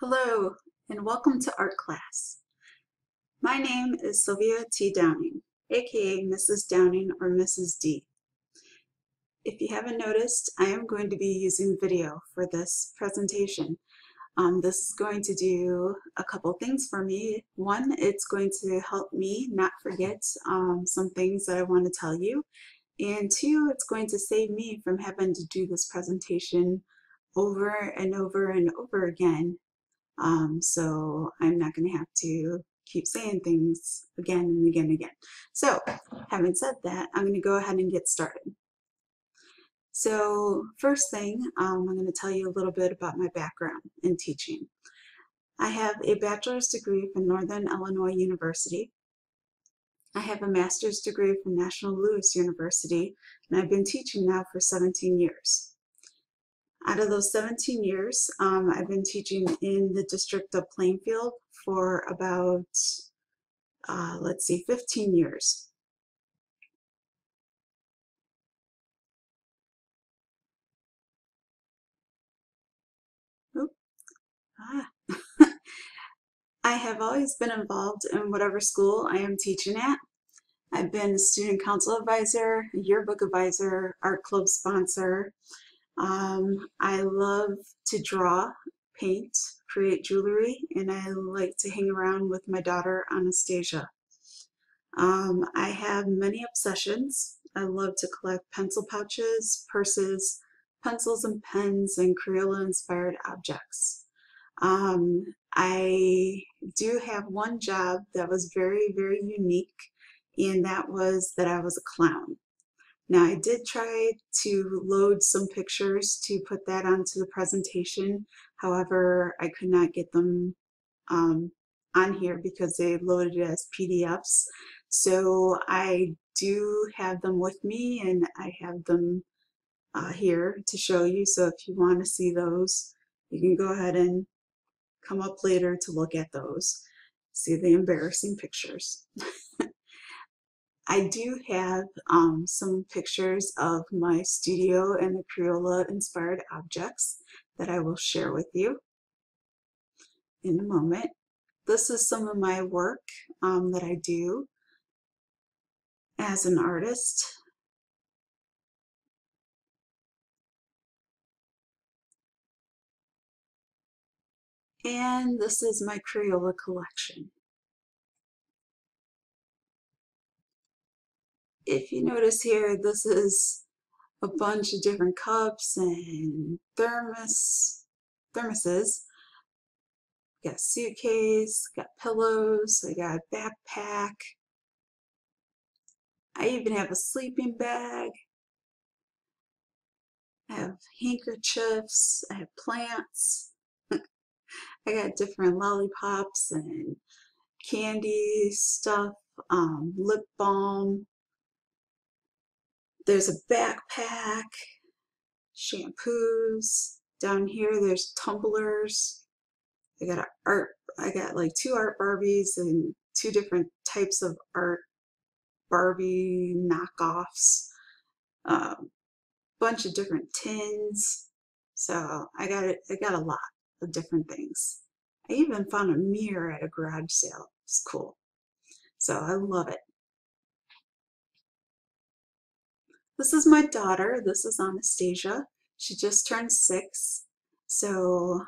Hello, and welcome to art class. My name is Sylvia T. Downing, aka Mrs. Downing or Mrs. D. If you haven't noticed, I am going to be using video for this presentation. This is going to do a couple things for me. One, it's going to help me not forget some things that I want to tell you. And two, it's going to save me from having to do this presentation over and over and over again. So I'm not going to have to keep saying things again and again and again. So having said that, I'm going to go ahead and get started. So first thing, I'm going to tell you a little bit about my background in teaching. I have a bachelor's degree from Northern Illinois University. I have a master's degree from National Louis University, and I've been teaching now for 17 years. Out of those 17 years, I've been teaching in the District of Plainfield for about, 15 years. Oop, ah. I have always been involved in whatever school I am teaching at. I've been a student council advisor, yearbook advisor, art club sponsor. I love to draw, paint, create jewelry, and I like to hang around with my daughter, Anastasia. I have many obsessions. I love to collect pencil pouches, purses, pencils and pens, and Crayola-inspired objects. I do have one job that was very, very unique, and that was that I was a clown. Now, I did try to load some pictures to put that onto the presentation. However, I could not get them on here because they loaded as PDFs. So I do have them with me, and I have them here to show you. So if you want to see those, you can go ahead and come up later to look at those. See the embarrassing pictures. I do have some pictures of my studio and the Crayola inspired objects that I will share with you in a moment. This is some of my work that I do as an artist. And this is my Crayola collection. If you notice here, this is a bunch of different cups and thermoses. Got suitcase, got pillows, I got a backpack. I even have a sleeping bag. I have handkerchiefs, I have plants. I got different lollipops and candy stuff, lip balm. There's a backpack, shampoos. Down here there's tumblers. I got like 2 art Barbies and 2 different types of art Barbie knockoffs. Bunch of different tins. So I got a lot of different things. I even found a mirror at a garage sale. It's cool. So I love it. This is my daughter. This is Anastasia. She just turned 6. So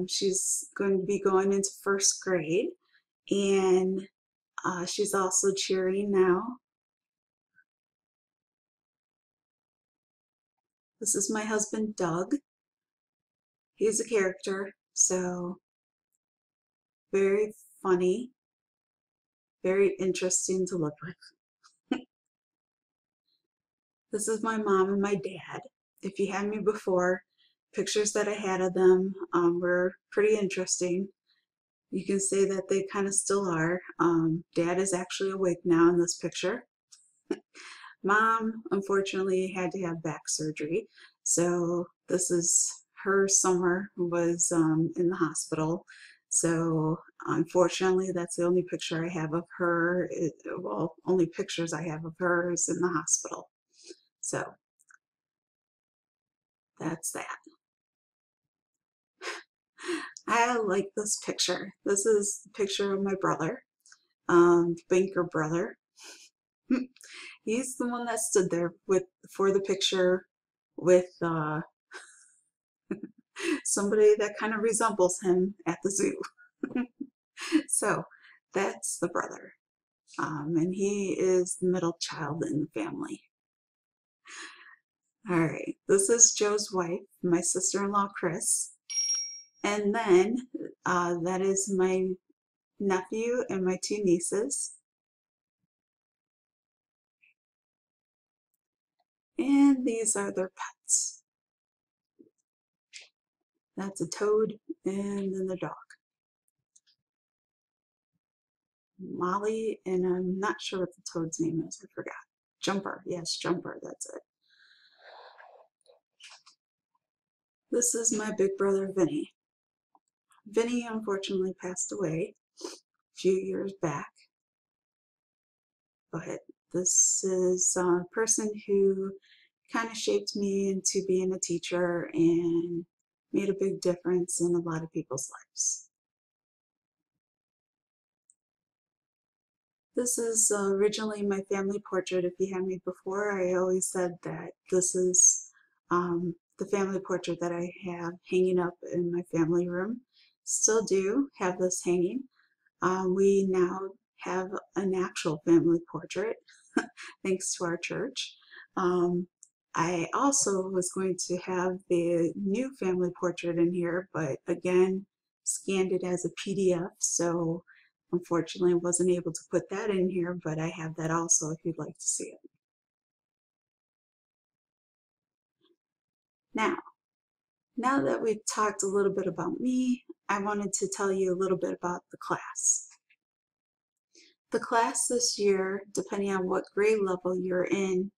she's going to be going into 1st grade, and she's also cheering now. This is my husband, Doug. He's a character, so very funny, very interesting to look with. This is my mom and my dad. If you had me before, pictures that I had of them were pretty interesting. You can say that they kind of still are. Dad is actually awake now in this picture. Mom, unfortunately, had to have back surgery. So this is her summer was in the hospital. So unfortunately, that's the only picture I have of her. Well, only pictures I have of her is in the hospital. So that's that. I like this picture. This is the picture of my brother, banker brother. He's the one that stood there for the picture with somebody that kind of resembles him at the zoo. So that's the brother. And he is the middle child in the family. All right, this is Joe's wife, my sister-in-law, Chris. And then that is my nephew and my two nieces. And these are their pets. That's a toad and then the dog. Molly, and I'm not sure what the toad's name is. I forgot. Jumper. Yes, Jumper. That's it. This is my big brother, Vinny. Vinny unfortunately passed away a few years back, but this is a person who kind of shaped me into being a teacher and made a big difference in a lot of people's lives. This is originally my family portrait. If you had me before, I always said that this is the family portrait that I have hanging up in my family room. Still do have this hanging. We now have an actual family portrait thanks to our church. I also was going to have the new family portrait in here, but again, scanned it as a PDF, so unfortunately I wasn't able to put that in here, but I have that also if you'd like to see it. Now that we've talked a little bit about me, I wanted to tell you a little bit about the class. The class this year, depending on what grade level you're in,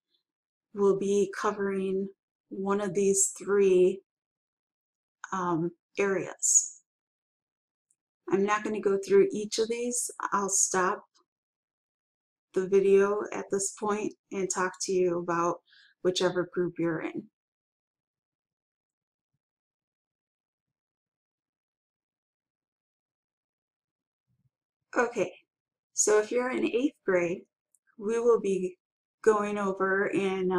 will be covering one of these three areas. I'm not going to go through each of these. I'll stop the video at this point and talk to you about whichever group you're in. Okay, so if you're in 8th grade, we will be going over and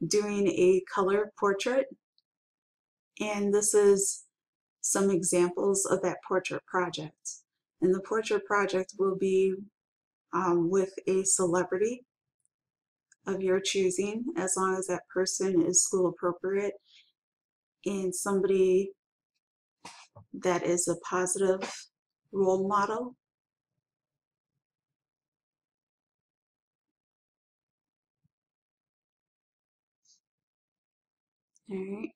doing a color portrait, and this is some examples of that portrait project. And the portrait project will be with a celebrity of your choosing, as long as that person is school appropriate and somebody that is a positive role model. All right.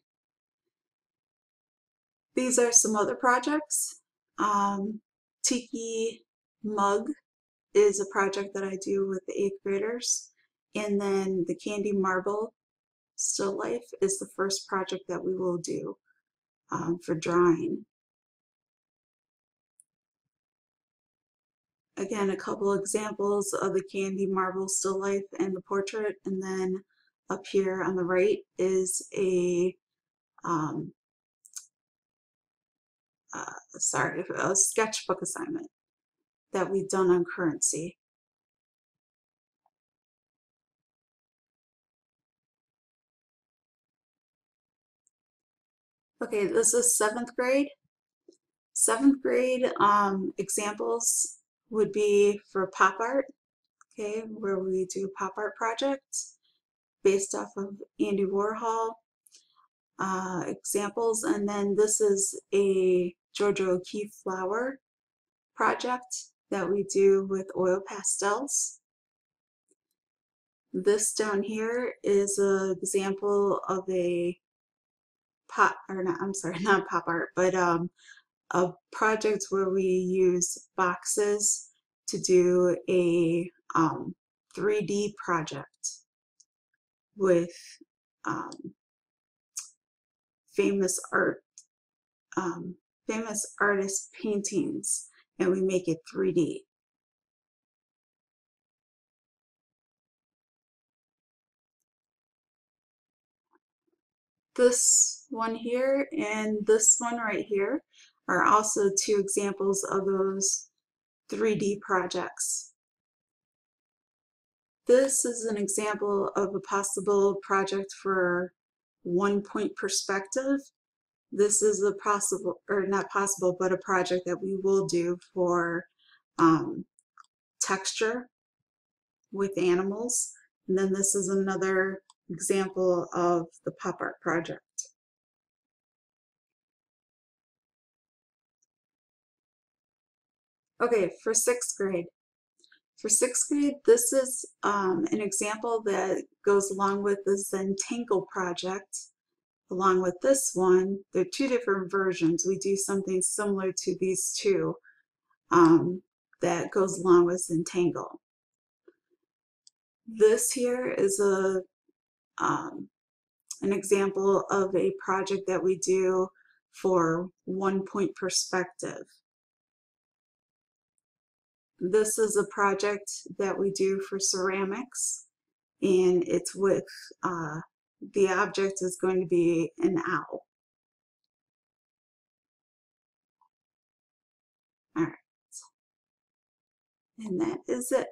These are some other projects. Tiki Mug is a project that I do with the 8th graders. And then the Candy Marble Still Life is the first project that we will do for drawing. Again, a couple examples of the Candy Marble Still Life and the portrait. And then up here on the right is a a sketchbook assignment that we've done on currency. Okay, this is 7th grade. 7th grade examples would be for pop art, okay, where we do pop art projects based off of Andy Warhol examples. And then this is a Georgia O'Keeffe flower project that we do with oil pastels. This down here is an example of a not pop art, but a project where we use boxes to do a 3D project with famous artist paintings, and we make it 3D. This one here and this one right here are also two examples of those 3D projects. This is an example of a possible project for 1-point perspective. This is a possible, or not possible, but a project that we will do for texture with animals. And then this is another example of the pop art project. Okay, for 6th grade. For 6th grade, this is an example that goes along with the Zentangle project. Along with this one, they're two different versions. We do something similar to these two that goes along with Zentangle. This here is an example of a project that we do for 1-point perspective. This is a project that we do for ceramics, and it's with the object is going to be an owl. All right, and that is it.